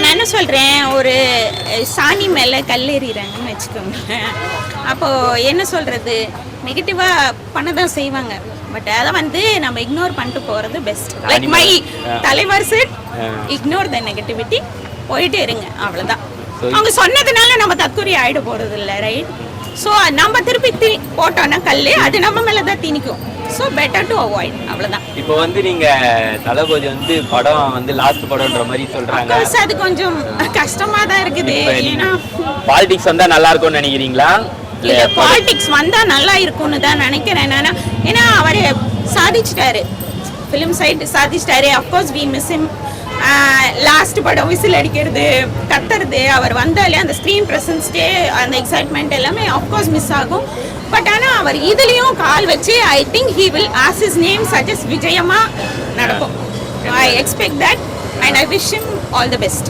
நான் என்ன சொல்கிறேன், ஒரு சாணி மேலே கல்லெறிகிறாங்கன்னு வச்சுக்கோங்க. அப்போது என்ன சொல்கிறது, நெகட்டிவாக பண்ண தான் செய்வாங்க. பட் அதை வந்து நம்ம இக்னோர் பண்ணிட்டு போகிறது பெஸ்ட். லைக் மை தலைவர் செட், இக்னோர் த நெகட்டிவிட்டி, போயிட்டு இருங்க, அவ்வளோதான். அவங்க சொன்னதுனால நம்ம தற்கொலை ஆகிட போகிறது இல்லை, ரைட்? ஸோ நம்ம திருப்பி போட்டோன்னா கல் அது நம்ம மேலே தான் திணிக்கும். ஸோ பெட்டர் டு அவாய்ட், அவ்வளோதான். இப்போ வந்து நீங்கள் தளபதி வந்து படம் வந்து லாஸ்ட் படம்ன்ற மாதிரி சொல்கிறாங்க. அது கொஞ்சம் கஷ்டமாக தான் இருக்குது. ஏன்னா பாலிடிக்ஸ் வந்தால் நல்லா இருக்கும்னு நினைக்கிறீங்களா? இல்லை, பாலிடிக்ஸ் வந்தால் நல்லா இருக்கும்னு தான் நினைக்கிறேன் நான். ஏன்னா அவர் சாதிச்சிட்டாரு, ஃபிலிம் சைடு சாதிச்சிட்டாரு. Of course we miss him. Last படம் விசில் அடிக்கிறது, கத்துறது, அவர் வந்தாலே அந்த ஸ்க்ரீன் ப்ரெசன்ஸ்டே அந்த எக்ஸைட்மெண்ட் எல்லாமே அஃப்கோர்ஸ் மிஸ் ஆகும். பட் ஆனால் அவர் இதுலேயும் கால் வச்சு I think he will as his name suggest விஜயமா நடக்கும். I expect that and I wish him all the best.